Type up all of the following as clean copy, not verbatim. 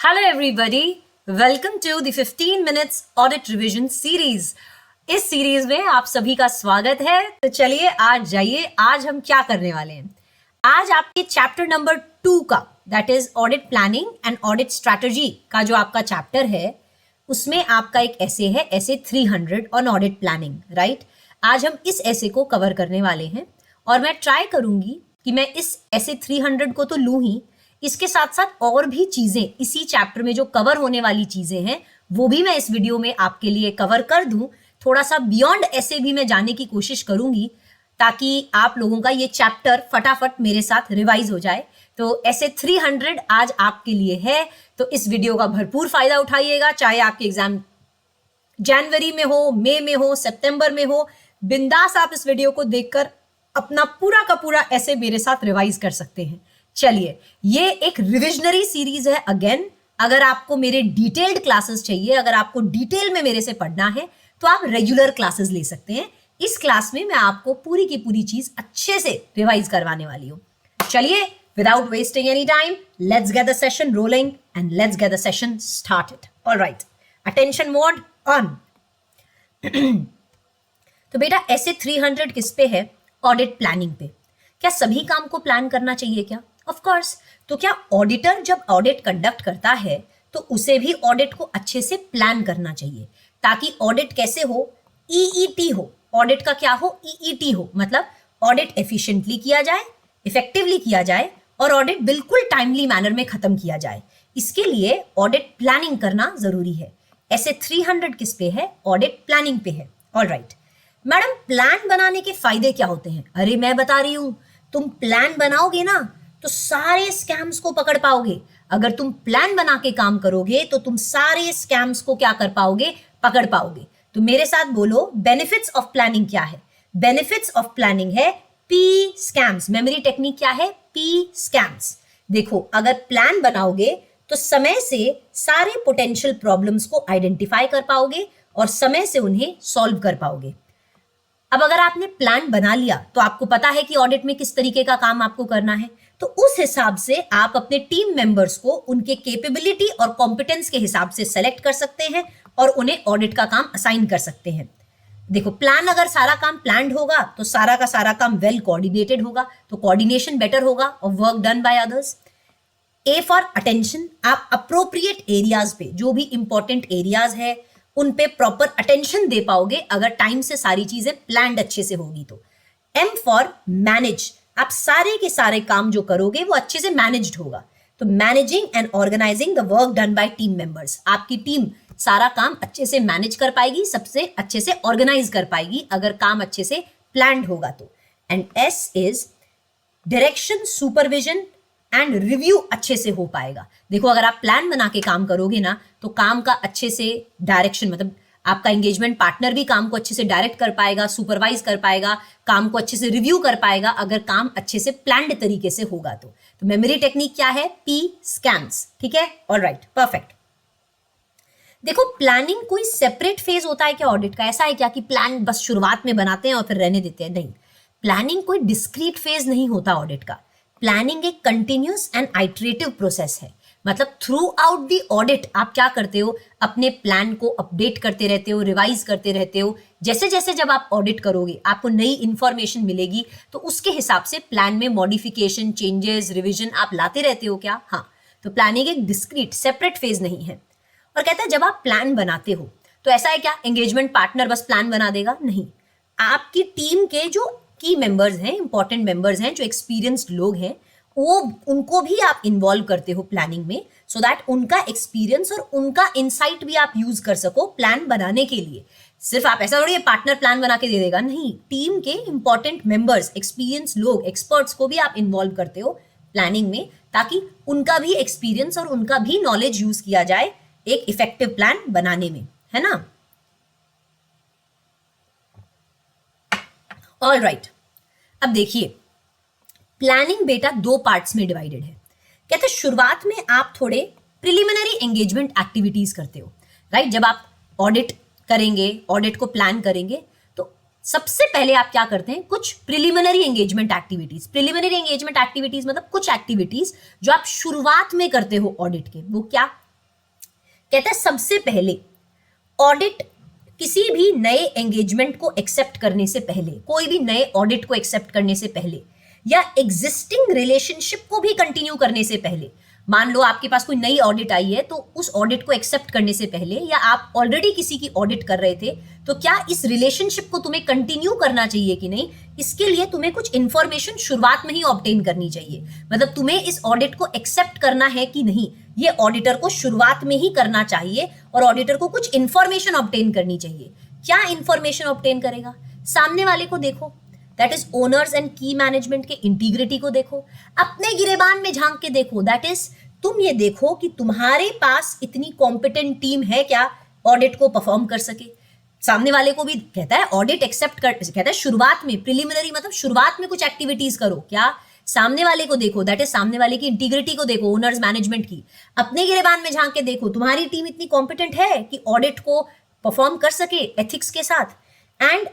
Hello everybody, welcome to the 15 minutes audit revision series. इस series में आप सभी का स्वागत है। तो चलिए आज जाइए, आज हम क्या करने वाले हैं। आज आपके चैप्टर नंबर 2 का that is audit planning and audit strategy का जो आपका चैप्टर है उसमें आपका एक ऐसे है, ऐसे 300 ऑन ऑडिट प्लानिंग, राइट। आज हम इस ऐसे को कवर करने वाले हैं और मैं ट्राई करूंगी कि मैं इस ऐसे 300 को तो लूं ही, इसके साथ साथ और भी चीजें इसी चैप्टर में जो कवर होने वाली चीजें हैं वो भी मैं इस वीडियो में आपके लिए कवर कर दूं। थोड़ा सा बियॉन्ड ऐसे भी मैं जाने की कोशिश करूंगी ताकि आप लोगों का ये चैप्टर फटाफट मेरे साथ रिवाइज हो जाए। तो ऐसे 300 आज आपके लिए है, तो इस वीडियो का भरपूर फायदा उठाइएगा। चाहे आपके एग्जाम जनवरी में हो, मई में हो, सितंबर में हो, बिंदास आप इस वीडियो को देखकर अपना पूरा का पूरा ऐसे मेरे साथ रिवाइज कर सकते हैं। चलिए, ये एक रिविजनरी सीरीज है। अगेन, अगर आपको मेरे डिटेल्ड क्लासेस चाहिए, अगर आपको डिटेल में मेरे से पढ़ना है तो आप रेगुलर क्लासेस ले सकते हैं। इस क्लास में मैं आपको पूरी की पूरी चीज अच्छे से रिवाइज करवाने वाली हूं। चलिए, without wasting any time, let's get the session rolling and let's get the session started. Alright, attention mode on. तो बेटा, ऐसे 300 किस पे है? ऑडिट प्लानिंग पे। क्या सभी काम को प्लान करना चाहिए क्या? Of course. तो क्या ऑडिटर जब ऑडिट कंडक्ट करता है तो उसे भी ऑडिट को अच्छे से प्लान करना चाहिए ताकि ऑडिट कैसे हो? ईईटी हो। ऑडिट का क्या हो? ईईटी हो, मतलब ऑडिट एफिशिएंटली किया जाए, इफेक्टिवली किया जाए और ऑडिट बिल्कुल टाइमली मैनर में खत्म किया जाए। इसके लिए ऑडिट प्लानिंग करना जरूरी है। ऐसे 300 किस पे है? ऑडिट प्लानिंग पे है। ऑलराइट मैडम, प्लान बनाने के फायदे क्या होते हैं? अरे मैं बता रही हूं, तुम प्लान बनाओगे ना तो सारे स्कैम्स को पकड़ पाओगे। अगर तुम प्लान बना के काम करोगे तो तुम सारे स्कैम्स को क्या कर पाओगे? पकड़ पाओगे। तो मेरे साथ बोलो, बेनिफिट्स ऑफ प्लानिंग क्या है? बेनिफिट्स ऑफ प्लानिंग है पी स्कैम्स। मेमोरी टेक्निक क्या है? P scams. देखो, अगर प्लान बनाओगे तो समय से सारे पोटेंशियल प्रॉब्लम्स को आइडेंटिफाई कर पाओगे और समय से उन्हें सॉल्व कर पाओगे। अब अगर आपने प्लान बना लिया तो आपको पता है कि ऑडिट में किस तरीके का काम आपको करना है, तो उस हिसाब से आप अपने टीम मेंबर्स को उनके कैपेबिलिटी और कॉम्पिटेंस के हिसाब से सेलेक्ट कर सकते हैं और उन्हें ऑडिट का काम असाइन कर सकते हैं। देखो, प्लान अगर सारा काम प्लान्ड होगा तो सारा का सारा काम वेल कोऑर्डिनेटेड होगा, तो कोऑर्डिनेशन बेटर होगा और work done by others. A for attention, आप अप्रोप्रिएट एरियाज पे, जो भी इंपॉर्टेंट एरियाज है उन पे प्रॉपर अटेंशन दे पाओगे अगर टाइम से सारी चीजें प्लान्ड अच्छे से होगी तो। एम फॉर मैनेज, आप सारे के सारे काम जो करोगे वो अच्छे से मैनेज्ड होगा। तो managing and organising the work done by team members, आपकी टीम सारा काम अच्छे से मैनेज कर पाएगी, सबसे अच्छे से ऑर्गेनाइज कर पाएगी अगर काम अच्छे से प्लान्ड होगा तो। And S is direction, supervision and review अच्छे से हो पाएगा। देखो, अगर आप प्लान बना के काम करोगे ना तो काम का अच्छे से डायरेक्शन, मतलब आपका एंगेजमेंट पार्टनर भी काम को अच्छे से डायरेक्ट कर पाएगा, सुपरवाइज कर पाएगा, काम को अच्छे से रिव्यू कर पाएगा अगर काम अच्छे से प्लान्ड तरीके से होगा तो मेमोरी टेक्निक क्या है? P scams. ठीक है, ऑलराइट, परफेक्ट। देखो, प्लानिंग कोई सेपरेट फेज होता है क्या ऑडिट का? ऐसा है क्या कि प्लान बस शुरुआत में बनाते हैं और फिर रहने देते हैं? नहीं, प्लानिंग कोई डिस्क्रीट फेज नहीं होता ऑडिट का। प्लानिंग एक कंटिन्यूस एंड आइटरेटिव प्रोसेस है। मतलब थ्रू आउट दी ऑडिट आप क्या करते हो? अपने प्लान को अपडेट करते रहते हो, रिवाइज करते रहते हो। जैसे जैसे जब आप ऑडिट करोगे आपको नई इंफॉर्मेशन मिलेगी तो उसके हिसाब से प्लान में मॉडिफिकेशन, चेंजेस, रिविजन आप लाते रहते हो क्या? हाँ। तो प्लानिंग एक डिस्क्रीट सेपरेट फेज नहीं है। और कहता है जब आप प्लान बनाते हो तो ऐसा है क्या एंगेजमेंट पार्टनर बस प्लान बना देगा? नहीं, आपकी टीम के जो की मेंबर्स हैं, इंपॉर्टेंट मेंबर्स हैं, जो एक्सपीरियंस्ड लोग हैं, वो उनको भी आप इन्वॉल्व करते हो प्लानिंग में, सो दैट उनका एक्सपीरियंस और उनका इनसाइट भी आप यूज कर सको प्लान बनाने के लिए। सिर्फ आप ऐसा थोड़ी पार्टनर प्लान बना के दे देगा, नहीं, टीम के इंपॉर्टेंट मेंबर्स, एक्सपीरियंस लोग, एक्सपर्ट्स को भी आप इन्वॉल्व करते हो प्लानिंग में ताकि उनका भी एक्सपीरियंस और उनका भी नॉलेज यूज किया जाए एक इफेक्टिव प्लान बनाने में, है ना? ऑल राइट, अब देखिए, प्लानिंग बेटा 2 पार्ट्स में डिवाइडेड है। कहते हैं शुरुआत में आप थोड़े प्रिलिमिनरी एंगेजमेंट एक्टिविटीज करते हो, राइट। जब आप ऑडिट करेंगे, ऑडिट को प्लान करेंगे तो सबसे पहले आप क्या करते हैं? कुछ preliminary engagement activities. Preliminary engagement activities मतलब कुछ एक्टिविटीज जो आप शुरुआत में करते हो ऑडिट के। वो क्या? कहता है सबसे पहले ऑडिट किसी भी नए एंगेजमेंट को एक्सेप्ट करने से पहले, कोई भी नए ऑडिट को एक्सेप्ट करने से पहले, या एग्जिस्टिंग रिलेशनशिप को भी कंटिन्यू करने से पहले, मान लो आपके पास कोई नई ऑडिट आई है, तो उस ऑडिट को एक्सेप्ट करने से पहले, या आप ऑलरेडी किसी की ऑडिट कर रहे थे, तो क्या इस रिलेशनशिप को तुम्हें कंटिन्यू करना चाहिए कि नहीं, इसके लिए तुम्हें कुछ इंफॉर्मेशन शुरुआत में ही ऑब्टेन करनी चाहिए। मतलब तुम्हें इस ऑडिट को एक्सेप्ट करना है कि नहीं, ये ऑडिटर को शुरुआत में ही करना चाहिए, और ऑडिटर को कुछ इंफॉर्मेशन ऑब्टेन करनी चाहिए। क्या इंफॉर्मेशन ऑब्टेन करेगा? सामने वाले को देखो, दैट इज ओनर्स एंड की मैनेजमेंट के इंटीग्रिटी को देखो, अपने गिरेबान में झांक के देखो, दैट इज तुम ये देखो कि तुम्हारे पास इतनी कॉम्पिटेंट टीम है क्या ऑडिट को परफॉर्म कर सके। सामने वाले को भी कहता है ऑडिट एक्सेप्ट कर, कहता है शुरुआत में, प्रिलिमिनरी मतलब शुरुआत में कुछ एक्टिविटीज करो। क्या? सामने वाले को देखो, दैट इज सामने वाले की इंटीग्रिटी को देखो, ओनर्स मैनेजमेंट की, अपने गिरेबान में झांक के देखो, तुम्हारी टीम इतनी कॉम्पिटेंट है कि ऑडिट को परफॉर्म कर सके एथिक्स के साथ। And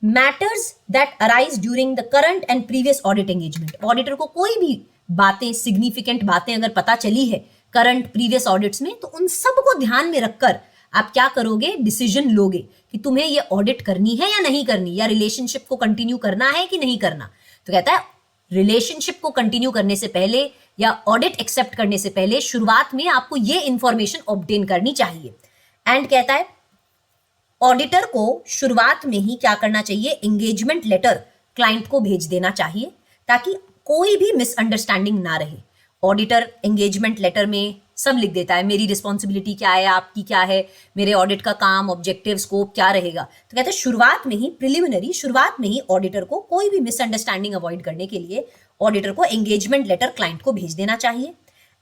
matters that arise during the current and previous audit engagement, auditor को कोई भी बातें, सिग्निफिकेंट बातें अगर पता चली है करंट प्रीवियस ऑडिट्स में, तो उन सब को ध्यान में रखकर आप क्या करोगे, डिसीजन लोगे कि तुम्हें ये ऑडिट करनी है या नहीं करनी, या रिलेशनशिप को कंटिन्यू करना है कि नहीं करना। तो कहता है रिलेशनशिप को कंटिन्यू करने से पहले या ऑडिट एक्सेप्ट करने से पहले शुरुआत में आपको ये इंफॉर्मेशन ऑब्टेन करनी चाहिए। एंड कहता है ऑडिटर को शुरुआत में ही क्या करना चाहिए, एंगेजमेंट लेटर क्लाइंट को भेज देना चाहिए ताकि कोई भी मिसअंडरस्टैंडिंग ना रहे। ऑडिटर एंगेजमेंट लेटर में सब लिख देता है, मेरी रिस्पॉन्सिबिलिटी क्या है, आपकी क्या है, मेरे ऑडिट का काम, ऑब्जेक्टिव, स्कोप क्या रहेगा। तो कहते हैं शुरुआत में ही, प्रिलिमिनरी शुरुआत में ही ऑडिटर को कोई भी मिसअंडरस्टैंडिंग अवॉइड करने के लिए ऑडिटर को एंगेजमेंट लेटर क्लाइंट को भेज देना चाहिए।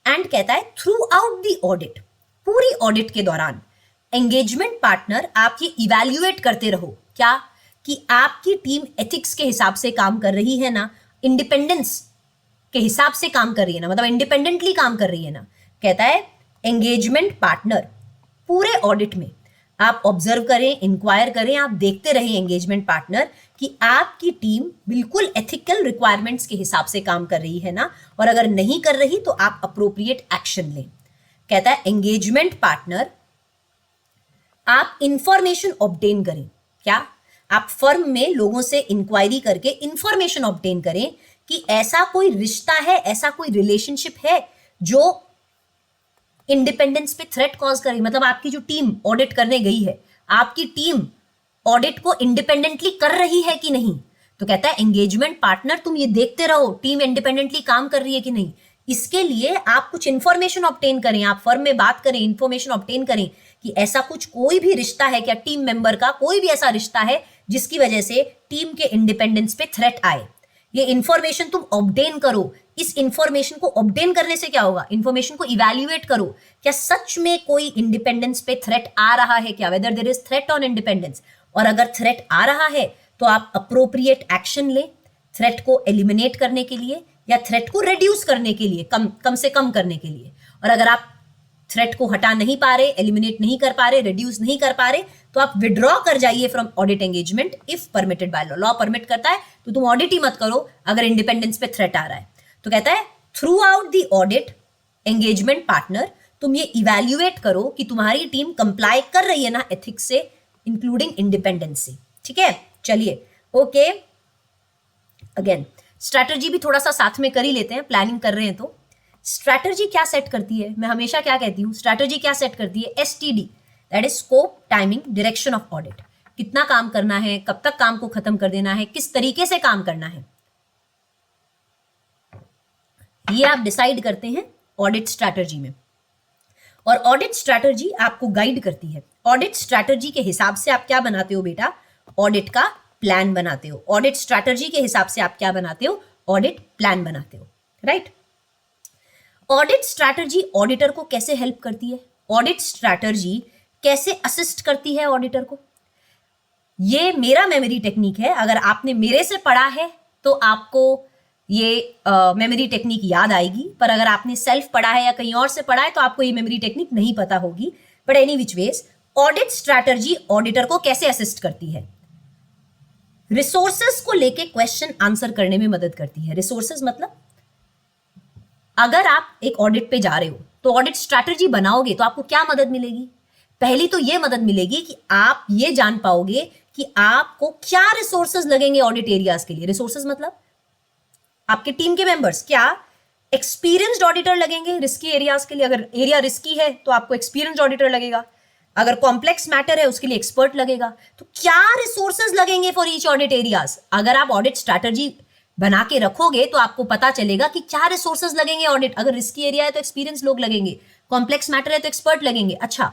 एंड कहता है थ्रू आउट द ऑडिट, पूरी ऑडिट के दौरान एंगेजमेंट पार्टनर आप ये इवैल्यूएट करते रहो, क्या कि आपकी टीम एथिक्स के हिसाब से काम कर रही है ना, इंडिपेंडेंस के हिसाब से काम कर रही है ना, मतलब इंडिपेंडेंटली काम कर रही है ना। कहता है एंगेजमेंट पार्टनर पूरे ऑडिट में आप ऑब्जर्व करें, इंक्वायर करें, आप देखते रहें एंगेजमेंट पार्टनर कि आपकी टीम बिल्कुल एथिकल रिक्वायरमेंट्स के हिसाब से काम कर रही है ना, और अगर नहीं कर रही तो आप अप्रोप्रिएट एक्शन लें। कहता है एंगेजमेंट पार्टनर आप इंफॉर्मेशन ऑब्टेन करें, क्या आप फर्म में लोगों से इंक्वायरी करके इंफॉर्मेशन ऑब्टेन करें कि ऐसा कोई रिश्ता है, ऐसा कोई रिलेशनशिप है जो इंडिपेंडेंस पे थ्रेट कॉज करे। मतलब आपकी जो टीम ऑडिट करने गई है, आपकी टीम ऑडिट को इंडिपेंडेंटली कर रही है कि नहीं। तो कहता है एंगेजमेंट पार्टनर तुम ये देखते रहो टीम इंडिपेंडेंटली काम कर रही है कि नहीं। इसके लिए आप कुछ इंफॉर्मेशन ऑब्टेन करें, आप फर्म में बात करें, इंफॉर्मेशन ऑब्टेन करें कि ऐसा कुछ कोई भी रिश्ता है क्या, टीम मेंबर का कोई भी ऐसा रिश्ता है जिसकी वजह से टीम के इंडिपेंडेंस पे थ्रेट आए। ये इंफॉर्मेशन तुम ऑब्टेन करो। इस इंफॉर्मेशन को ऑब्टेन करने से क्या होगा, इंफॉर्मेशन को इवैल्यूएट करो, क्या सच में कोई इंडिपेंडेंस पे थ्रेट आ रहा है क्या, whether there is threat on independence. और अगर थ्रेट आ रहा है तो आप अप्रोप्रिएट एक्शन लें थ्रेट को एलिमिनेट करने के लिए या थ्रेट को रिड्यूस करने के लिए, कम से कम करने के लिए। और अगर आप थ्रेट को हटा नहीं पा रहे, एलिमिनेट नहीं कर पा रहे, रिड्यूस नहीं कर पा रहे, तो आप विड्रॉ कर जाइए from audit engagement if permitted by law. Law permit करता है तो तुम ऑडिट ही मत करो अगर इंडिपेंडेंस पे थ्रेट आ रहा है। तो कहता है through out the audit engagement partner तुम ये इवैल्यूएट करो कि तुम्हारी टीम कंप्लाई कर रही है ना एथिक्स से, इंक्लूडिंग इंडिपेंडेंस से। ठीक है, चलिए ओके। अगेन स्ट्रैटेजी भी थोड़ा सा साथ में कर ही लेते हैं, प्लानिंग कर रहे हैं तो। स्ट्रैटेजी क्या सेट करती है, मैं हमेशा क्या कहती हूँ, स्ट्रैटेजी क्या सेट करती है, STD, that is scope, timing, direction of audit. कितना काम करना है, कब तक काम को खत्म कर देना है, किस तरीके से काम करना है, ये आप डिसाइड करते हैं ऑडिट स्ट्रैटेजी में। और ऑडिट स्ट्रैटेजी आपको गाइड करती है। ऑडिट स्ट्रैटेजी के हिसाब से आप क्या बनाते हो बेटा, ऑडिट का प्लान बनाते हो। ऑडिट स्ट्रैटेजी के हिसाब से आप क्या बनाते हो, ऑडिट प्लान बनाते हो, राइट। ऑडिट स्ट्रैटेजी ऑडिटर को कैसे हेल्प करती है, ऑडिट स्ट्रैटेजी कैसे असिस्ट करती है ऑडिटर को, ये मेरा मेमोरी टेक्निक है। अगर आपने मेरे से पढ़ा है तो आपको ये मेमोरी टेक्निक याद आएगी, पर अगर आपने सेल्फ पढ़ा है या कहीं और से पढ़ा है तो आपको ये मेमोरी टेक्निक नहीं पता होगी। But any which ways audit strategy auditor को कैसे असिस्ट करती है, रिसोर्सेस को लेके क्वेश्चन आंसर करने में मदद करती है। रिसोर्सेस मतलब अगर आप एक ऑडिट पे जा रहे हो तो ऑडिट स्ट्रैटेजी बनाओगे तो आपको क्या मदद मिलेगी? पहली तो ये मदद मिलेगी कि आप ये जान पाओगे कि आपको क्या रिसोर्सेज लगेंगे ऑडिट एरियाज के लिए। रिसोर्सेज मतलब आपके टीम के मेंबर्स, क्या एक्सपीरियंस्ड ऑडिटर लगेंगे रिस्की एरियाज के लिए? अगर एरिया रिस्की है तो आपको एक्सपीरियंस्ड ऑडिटर लगेगा, अगर कॉम्प्लेक्स मैटर है उसके लिए एक्सपर्ट लगेगा। तो क्या रिसोर्सेज लगेंगे फॉर ईच ऑडिट एरियाज? अगर आप ऑडिट स्ट्रैटेजी बना के रखोगे तो आपको पता चलेगा कि क्या रिसोर्सेज लगेंगे ऑडिट। अगर रिस्की एरिया है तो एक्सपीरियंस लोग लगेंगे, कॉम्प्लेक्स मैटर है तो एक्सपर्ट लगेंगे। अच्छा,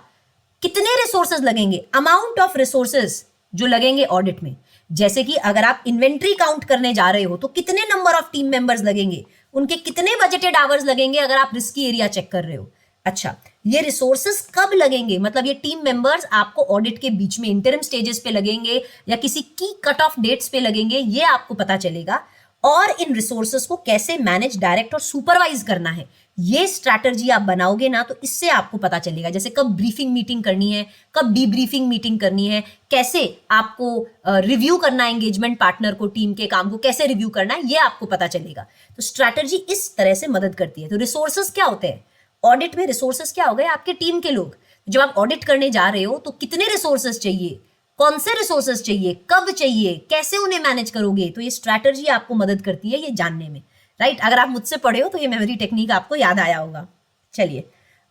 कितने रिसोर्सेज लगेंगे? अमाउंट ऑफ रिसोर्सेज जो लगेंगे ऑडिट में। जैसे कि अगर आप इन्वेंट्री काउंट करने जा रहे हो तो कितने नंबर ऑफ टीम मेंबर्स लगेंगे, उनके कितने बजटेड आवर्स लगेंगे अगर आप रिस्की एरिया चेक कर रहे हो। अच्छा, ये रिसोर्सेस कब लगेंगे? मतलब ये टीम मेंबर्स आपको ऑडिट के बीच में इंटरिम स्टेजेस पे लगेंगे या किसी की कट ऑफ डेट्स पे लगेंगे, ये आपको पता चलेगा। और इन रिसोर्सेस को कैसे मैनेज, डायरेक्ट और सुपरवाइज करना है, ये स्ट्रैटेजी आप बनाओगे ना तो इससे आपको पता चलेगा। जैसे कब ब्रीफिंग मीटिंग करनी है, कब डीब्रीफिंग मीटिंग करनी है, कैसे आपको रिव्यू करना है एंगेजमेंट पार्टनर को, टीम के काम को कैसे रिव्यू करना है, ये आपको पता चलेगा। तो स्ट्रैटेजी इस तरह से मदद करती है। तो रिसोर्सेस क्या होते हैं ऑडिट में? रिसोर्सेस क्या हो गए? आपके टीम के लोग। जब आप ऑडिट करने जा रहे हो तो कितने रिसोर्सेस चाहिए, कौन से रिसोर्सेस चाहिए, कब चाहिए, कैसे उन्हें मैनेज करोगे, तो ये स्ट्रैटेजी आपको मदद करती है ये जानने में, राइट? अगर आप मुझसे पढ़े हो तो ये मेमोरी टेक्निक आपको याद आया होगा। चलिए,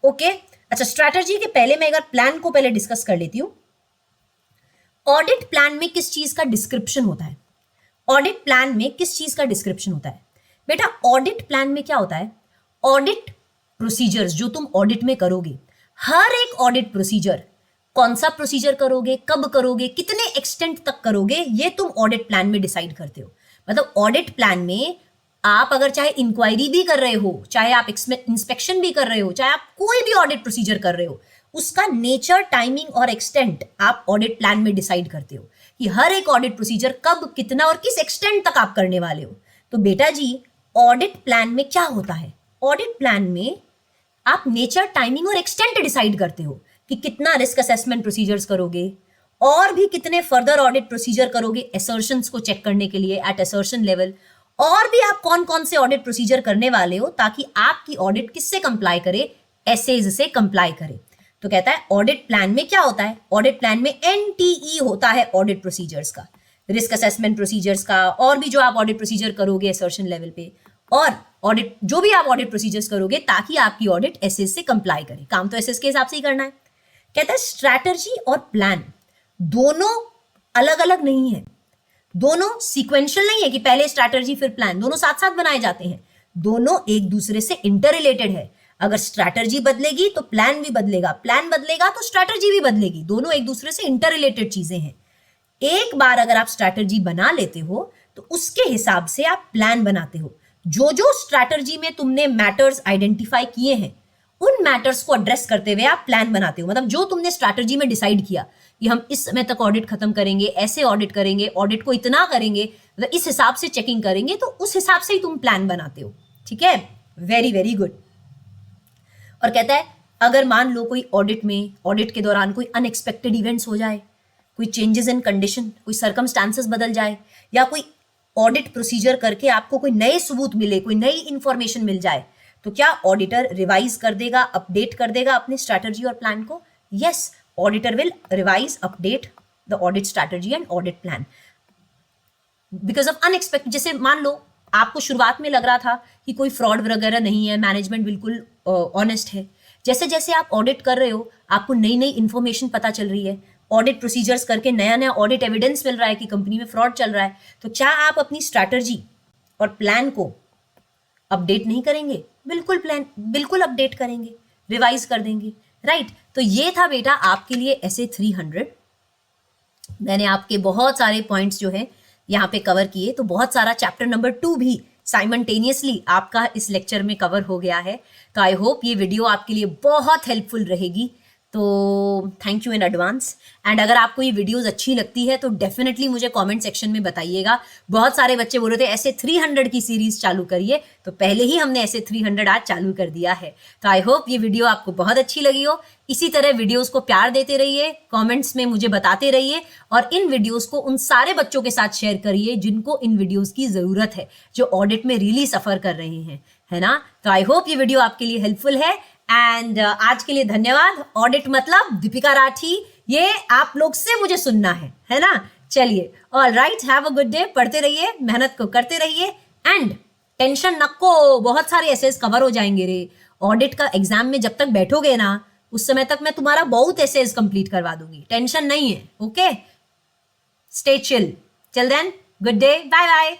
ओके। अच्छा, स्ट्रैटेजी के पहले मैं अगर प्लान को पहले डिस्कस कर लेती हूं। ऑडिट प्लान में किस चीज का डिस्क्रिप्शन होता है? ऑडिट प्लान में किस चीज का डिस्क्रिप्शन होता है बेटा? ऑडिट प्लान में क्या होता है? ऑडिट प्रोसीजर्स जो तुम ऑडिट में करोगे, हर एक ऑडिट प्रोसीजर, कौन सा प्रोसीजर करोगे, कब करोगे, कितने एक्सटेंट तक करोगे, ये तुम ऑडिट प्लान में डिसाइड करते हो। मतलब ऑडिट प्लान में आप अगर चाहे इंक्वायरी भी कर रहे हो, चाहे आप इंस्पेक्शन भी कर रहे हो, चाहे आप कोई भी ऑडिट प्रोसीजर कर रहे हो, उसका नेचर, टाइमिंग और एक्सटेंट आप ऑडिट प्लान में डिसाइड करते हो कि हर एक ऑडिट प्रोसीजर कब, कितना और किस एक्सटेंट तक आप करने वाले हो। तो बेटा जी, ऑडिट प्लान में क्या होता है? ऑडिट प्लान में आप नेचर, टाइमिंग और एक्सटेंट डिसाइड करते हो कि कितना रिस्क असेसमेंट प्रोसीजर्स करोगे और भी कितने फर्दर ऑडिट प्रोसीजर करोगे असर्शंस को चेक करने के लिए एट असर्शन लेवल, और भी आप कौन कौन से ऑडिट प्रोसीजर करने वाले हो ताकि आपकी ऑडिट किससे कंप्लाई करे, एसएज से कंप्लाई करे। तो कहता है ऑडिट प्लान में क्या होता है? ऑडिट प्लान में एनटीई होता है ऑडिट प्रोसीजर्स का, रिस्क असेसमेंट प्रोसीजर्स का, और भी जो आप ऑडिट प्रोसीजर करोगे असर्शन लेवल पे, और ऑडिट जो भी आप ऑडिट प्रोसीजर्स करोगे ताकि आपकी ऑडिट एसएस से कंप्लाई करे। काम तो एसएस के हिसाब से ही करना है। कहता है स्ट्रैटेजी और प्लान दोनों अलग अलग नहीं है, दोनों सीक्वेंशियल नहीं है कि पहले स्ट्रैटेजी फिर प्लान, दोनों साथ साथ बनाए जाते हैं। दोनों एक दूसरे से इंटर रिलेटेड है। अगर स्ट्रैटेजी बदलेगी तो प्लान भी बदलेगा, प्लान बदलेगा तो स्ट्रैटेजी भी बदलेगी। दोनों एक दूसरे से इंटर रिलेटेड चीजें हैं। एक बार अगर आप स्ट्रैटेजी बना लेते हो तो उसके हिसाब से आप प्लान बनाते हो। जो जो स्ट्रैटेजी में तुमने मैटर्स आइडेंटिफाई किए हैं उन मैटर्स को एड्रेस करते हुए आप प्लान बनाते हो। मतलब जो तुमने स्ट्रैटेजी में डिसाइड किया कि हम इस समय तक ऑडिट खत्म करेंगे, ऐसे ऑडिट करेंगे, ऑडिट को इतना करेंगे, मतलब इस हिसाब से चेकिंग करेंगे, तो उस हिसाब से ही तुम प्लान बनाते हो। ठीक है, वेरी वेरी गुड। और कहता है अगर मान लो कोई ऑडिट में, ऑडिट के दौरान कोई अनएक्सपेक्टेड इवेंट्स हो जाए, कोई चेंजेस इन कंडीशन, कोई सर्कमस्टांसेस बदल जाए, या कोई ऑडिट प्रोसीजर करके आपको कोई नए सबूत मिले, कोई नई इंफॉर्मेशन मिल जाए, तो क्या ऑडिटर रिवाइज कर देगा, अपडेट कर देगा अपने स्ट्रैटेजी और प्लान को? Yes, auditor will revise, update the audit strategy and audit plan because of unexpected. जैसे मान लो आपको शुरुआत में लग रहा था कि कोई फ्रॉड वगैरह नहीं है, मैनेजमेंट बिल्कुल ऑनेस्ट है। जैसे जैसे आप ऑडिट कर रहे हो आपको नई नई इंफॉर्मेशन पता चल रही है, ऑडिट प्रोसीजर्स करके नया नया ऑडिट एविडेंस मिल रहा है कि कंपनी में फ्रॉड चल रहा है, तो क्या आप अपनी स्ट्रैटेजी और प्लान को अपडेट नहीं करेंगे? बिल्कुल अपडेट करेंगे, रिवाइज कर देंगे, राइट? तो ये था बेटा आपके लिए एसए 300। मैंने आपके बहुत सारे पॉइंट्स जो है यहाँ पे कवर किए, तो बहुत सारा चैप्टर नंबर 2 भी साइमल्टेनियसली आपका इस लेक्चर में कवर हो गया है। तो आई होप ये वीडियो आपके लिए बहुत हेल्पफुल रहेगी। तो thank you in advance. And अगर आपको ये वीडियोस अच्छी लगती है तो डेफिनेटली मुझे कमेंट सेक्शन में बताइएगा। बहुत सारे बच्चे बोल रहे थे ऐसे 300 की सीरीज चालू करिए, तो पहले ही हमने ऐसे 300 आज चालू कर दिया है। तो आई होप ये वीडियो आपको बहुत अच्छी लगी हो। इसी तरह वीडियोस को प्यार देते रहिए, कमेंट्स में मुझे बताते रहिए, और इन वीडियोस को उन सारे बच्चों के साथ शेयर करिए जिनको इन वीडियोस की जरूरत है, जो ऑडिट में रियली सफर कर रहे हैं, है ना? तो आई होप ये वीडियो आपके लिए हेल्पफुल है। एंड आज के लिए धन्यवाद। ऑडिट मतलब दीपिका राठी, ये आप लोग से मुझे सुनना है ना। चलिए, all right, have a good day. पढ़ते रहिए, मेहनत को करते रहिए एंड टेंशन नको, बहुत सारे एसेज कवर हो जाएंगे रे। ऑडिट का एग्जाम में जब तक बैठोगे ना, उस समय तक मैं तुम्हारा बहुत एसेज कंप्लीट करवा दूंगी, टेंशन नहीं है। Okay, stay chill. Till then, good day, bye bye.